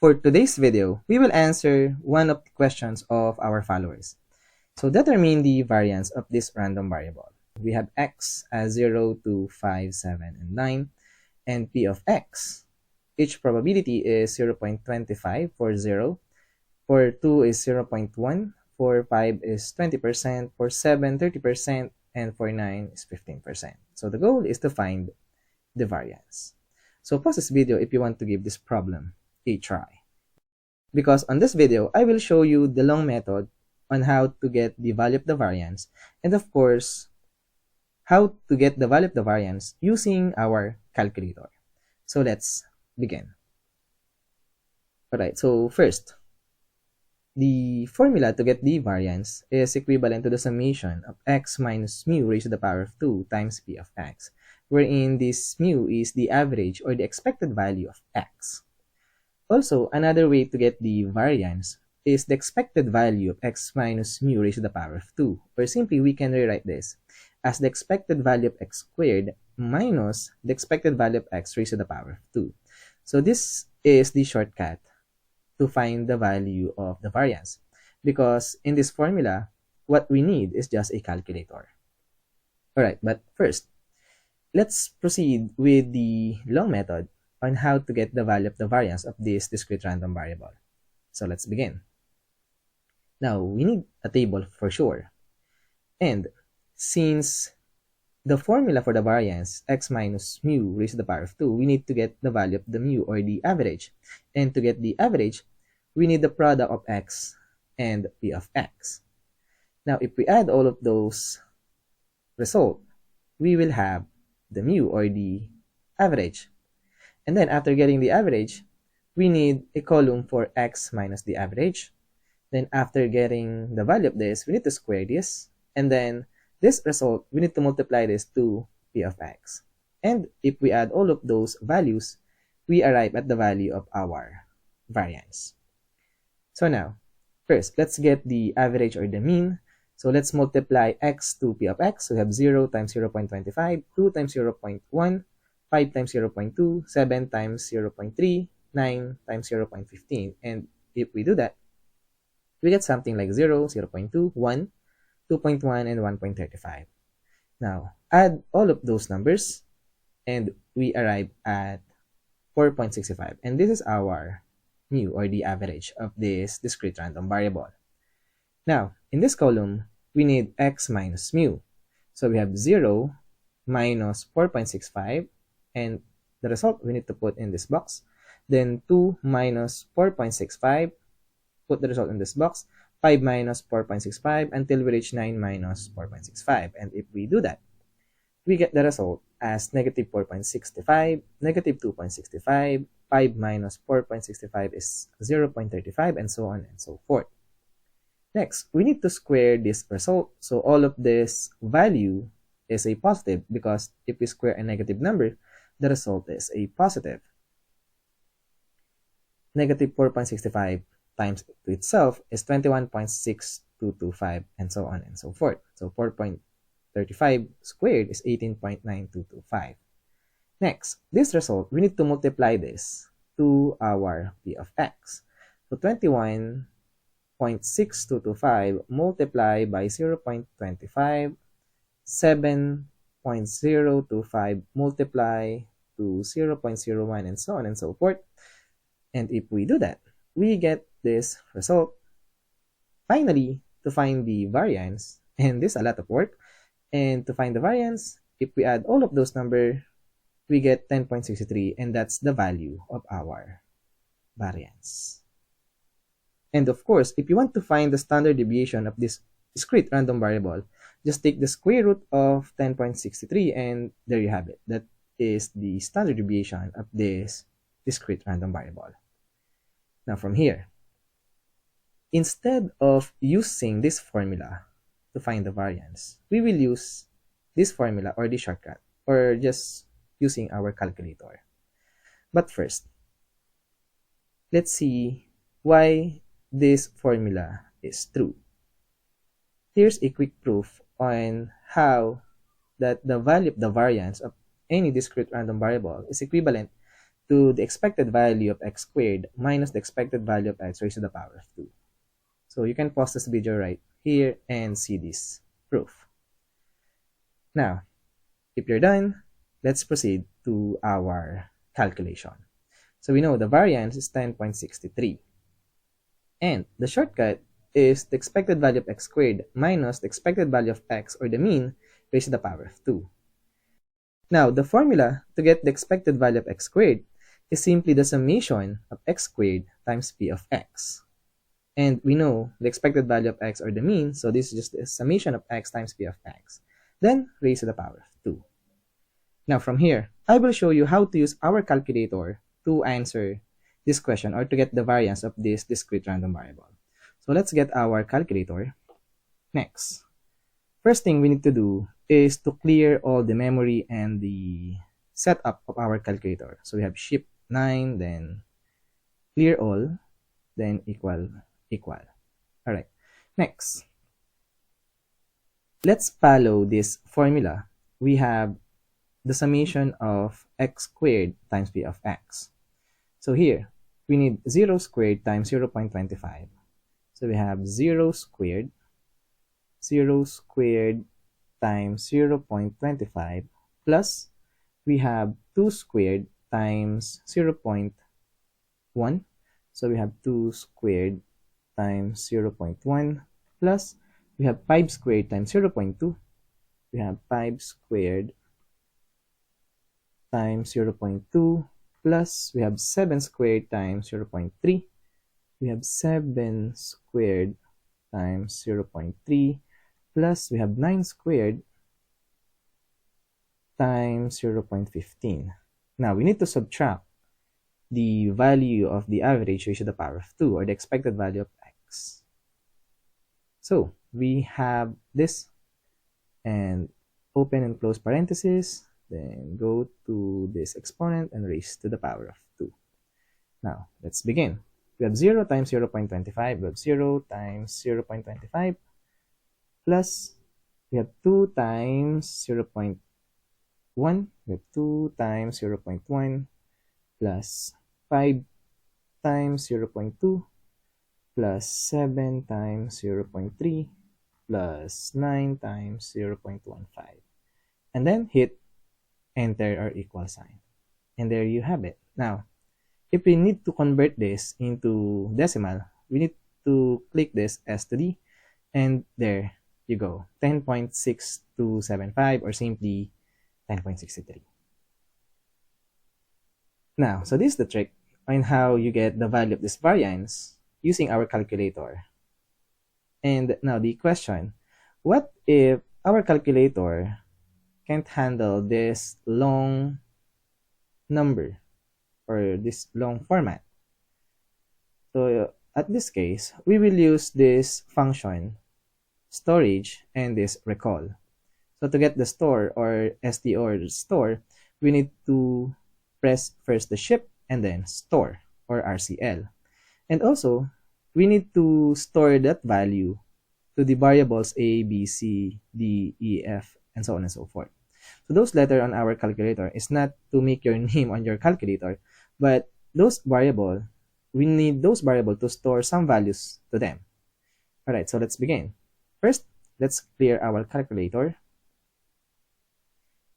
For today's video, we will answer one of the questions of our followers. So determine the variance of this random variable. We have x as 0, 2, 5, 7, and 9, and p of x. Each probability is 0.25 for 0, for 2 is 0.1, for 5 is 20%, for 7, 30%, and for 9 is 15%. So the goal is to find the variance. So pause this video if you want to give this problem a try. Because on this video, I will show you the long method on how to get the value of the variance, and of course, how to get the value of the variance using our calculator. So let's begin. Alright, so first, the formula to get the variance is equivalent to the summation of x minus mu raised to the power of 2 times p of x, wherein this mu is the average or the expected value of x. Also, another way to get the variance is the expected value of x minus mu raised to the power of 2, or simply we can rewrite this as the expected value of x squared minus the expected value of x raised to the power of 2. So this is the shortcut to find the value of the variance, because in this formula, what we need is just a calculator. Alright, but first, let's proceed with the long method on how to get the value of the variance of this discrete random variable. So let's begin. Now, we need a table for sure. And since the formula for the variance, x minus mu raised to the power of 2, we need to get the value of the mu, or the average. And to get the average, we need the product of x and p of x. Now, if we add all of those results, we will have the mu, or the average. And then after getting the average, we need a column for x minus the average. Then after getting the value of this, we need to square this. And then this result, we need to multiply this to p of x. And if we add all of those values, we arrive at the value of our variance. So now, first, let's get the average or the mean. So let's multiply x to p of x. So we have 0 times 0.25, 2 times 0.1, 5 times 0.2, 7 times 0.3, 9 times 0.15. And if we do that, we get something like 0, 0.2, 1, 2.1, and 1.35. Now, add all of those numbers, and we arrive at 4.65. And this is our mu, or the average of this discrete random variable. Now, in this column, we need x minus mu. So we have 0 minus 4.65, and the result we need to put in this box. Then 2 minus 4.65, put the result in this box. 5 minus 4.65 until we reach 9 minus 4.65. And if we do that, we get the result as negative 4.65, negative 2.65, 5 minus 4.65 is 0.35, and so on and so forth. Next, we need to square this result. So all of this value is a positive, because if we square a negative number, the result is a positive. Negative 4.65 times to itself is 21.6225, and so on and so forth. So 4.35 squared is 18.9225. Next, this result, we need to multiply this to our p of x. So 21.6225 multiplied by 0.25, 7.025 multiply to 0.01, and so on and so forth. And if we do that, we get this result. Finally, to find the variance, and this is a lot of work, and to find the variance, if we add all of those numbers, we get 10.63, and that's the value of our variance. And of course, if you want to find the standard deviation of this discrete random variable, just take the square root of 10.63, and there you have it. That is the standard deviation of this discrete random variable. Now from here, instead of using this formula to find the variance, we will use this formula, or the shortcut, or just using our calculator. But first, let's see why this formula is true. Here's a quick proof on how that the value of the variance of any discrete random variable is equivalent to the expected value of x squared minus the expected value of x raised to the power of 2. So you can pause this video right here and see this proof. Now, if you're done, let's proceed to our calculation. So we know the variance is 10.63. And the shortcut is the expected value of x squared minus the expected value of x, or the mean, raised to the power of 2. Now, the formula to get the expected value of x squared is simply the summation of x squared times p of x. And we know the expected value of x, or the mean, so this is just the summation of x times p of x, then raised to the power of 2. Now from here, I will show you how to use our calculator to answer this question, or to get the variance of this discrete random variable. So let's get our calculator. Next, first thing we need to do is to clear all the memory and the setup of our calculator. So we have shift 9, then clear all, then equal. Alright, next, let's follow this formula. We have the summation of x squared times p of x. So here, we need 0 squared times 0.25. So we have 0 squared times 0.25, plus we have 2 squared times 0.1. So we have 2 squared times 0.1, plus we have 5 squared times 0.2. We have 5 squared times 0.2, plus we have 7 squared times 0.3. We have 7 squared times 0.3, plus we have 9 squared times 0.15. Now, we need to subtract the value of the average raised to the power of 2, or the expected value of x. So, we have this, and open and close parenthesis, then go to this exponent and raise to the power of 2. Now, let's begin. We have 0 times 0.25, we have 0 times 0.25, plus we have 2 times 0.1, we have 2 times 0.1, plus 5 times 0.2, plus 7 times 0.3, plus 9 times 0.15. And then hit enter or equal sign. And there you have it. Now, if we need to convert this into decimal, we need to click this S to D, and there you go, 10.6275, or simply 10.63. Now, so this is the trick on how you get the value of this variance using our calculator. And now the question, what if our calculator can't handle this long number, or this long format? So at this case, we will use this function storage and this recall. So to get the store, or ST, or store, we need to press first the shift and then store, or RCL. And also, we need to store that value to the variables A, B, C, D, E, F, and so on and so forth. So those letters on our calculator is not to make your name on your calculator, but those variable, we need those variable to store some values to them. Alright, so let's begin. First, let's clear our calculator,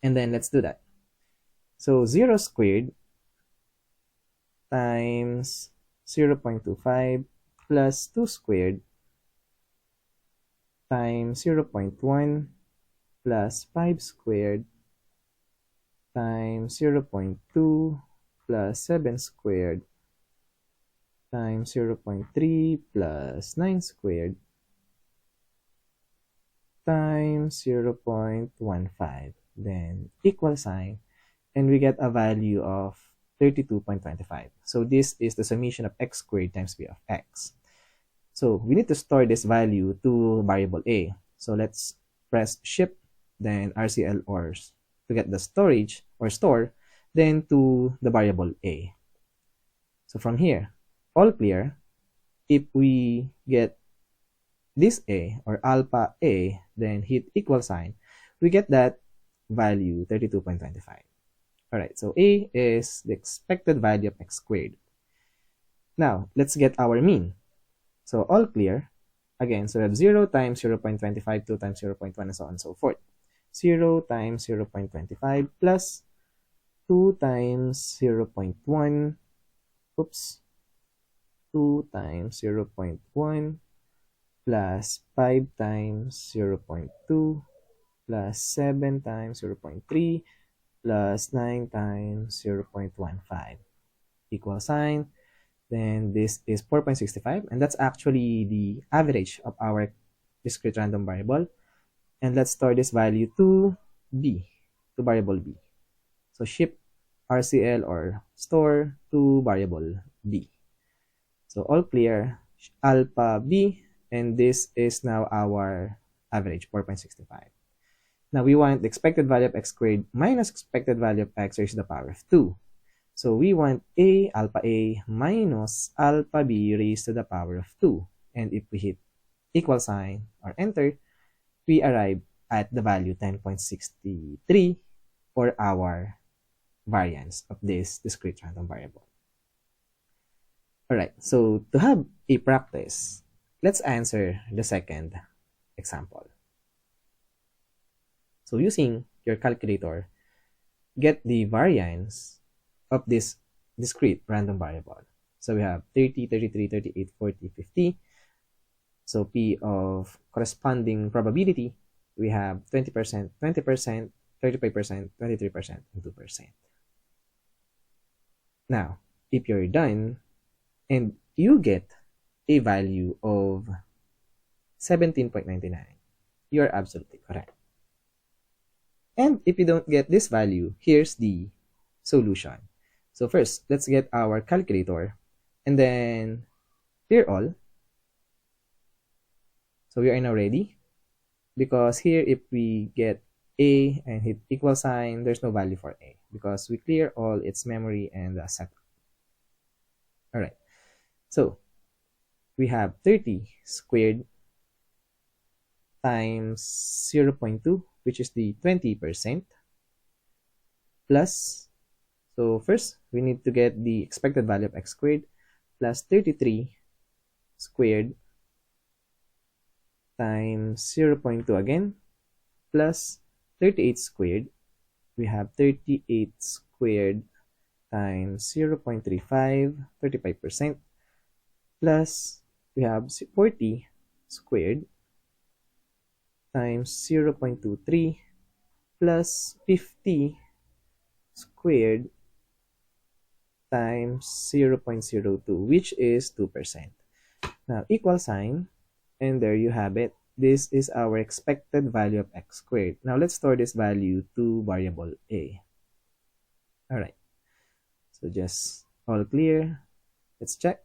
and then let's do that. So 0 squared times 0.25 plus 2 squared times 0.1 plus 5 squared times 0.2 plus 7 squared times 0.3 plus 9 squared times 0.15, then equal sign, and we get a value of 32.25. So this is the summation of x squared times p of x. So we need to store this value to variable A. So let's press shift, then RCL, or to get the storage or store, then to the variable A. So from here, all clear. If we get this A, or alpha A, then hit equal sign, we get that value 32.25. Alright, so A is the expected value of x squared. Now, let's get our mean. So, all clear. Again, so we have 0 times 0.25, 2 times 0.1, and so on and so forth. 0 times 0.25 plus 2 times 0.1, oops, 2 times 0.1 plus 5 times 0.2 plus 7 times 0.3 plus 9 times 0.15 equal sign. Then this is 4.65, and that's actually the average of our discrete random variable. And let's store this value to B, to variable B. So ship RCL or store to variable B. So all clear, alpha B, and this is now our average, 4.65. Now we want the expected value of x squared minus expected value of x raised to the power of 2. So we want alpha A minus alpha B raised to the power of 2. And if we hit equal sign or enter, we arrive at the value 10.63 for our variance of this discrete random variable. Alright, so to have a practice, let's answer the second example. So using your calculator, get the variance of this discrete random variable. So we have 30, 33, 38, 40, 50. So P of corresponding probability, we have 20%, 20%, 35%, 23%, and 2%. Now, if you're done and you get a value of 17.99, you're absolutely correct. And if you don't get this value, here's the solution. So first, let's get our calculator and then clear all. So we are now ready, because here if we get A and hit equal sign, there's no value for A because we clear all its memory and setup. Alright, so we have 30 squared times 0.2, which is the 20%, plus, so first we need to get the expected value of x squared, plus 33 squared times 0.2 again, plus 38 squared. We have 38 squared times 0.35, 35%, plus we have 40 squared times 0.23 plus 50 squared times 0.02, which is 2%. Now, equal sign, and there you have it. This is our expected value of x squared. Now, let's store this value to variable A. Alright, so just all clear. Let's check.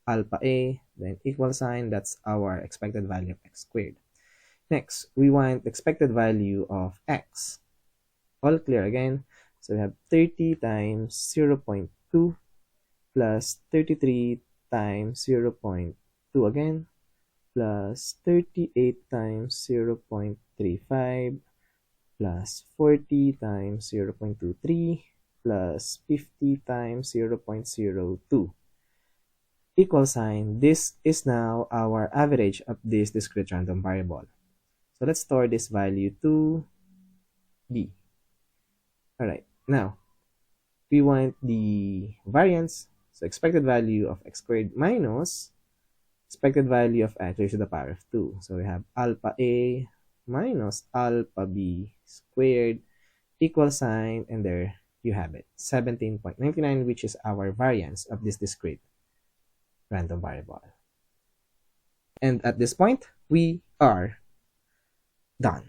Alpha A, then equal sign, that's our expected value of x squared. Next, we want expected value of x. All clear again. So we have 30 times 0.2 plus 33 times 0.2 again, plus 38 times 0.35 plus 40 times 0.23 plus 50 times 0.02. Equal sign, this is now our average of this discrete random variable. So let's store this value to B. Alright, now we want the variance, so expected value of x squared minus expected value of x raised to the power of 2. So we have alpha A minus alpha B squared equal sign, and there you have it, 17.99, which is our variance of this discrete random variable. And at this point, we are done.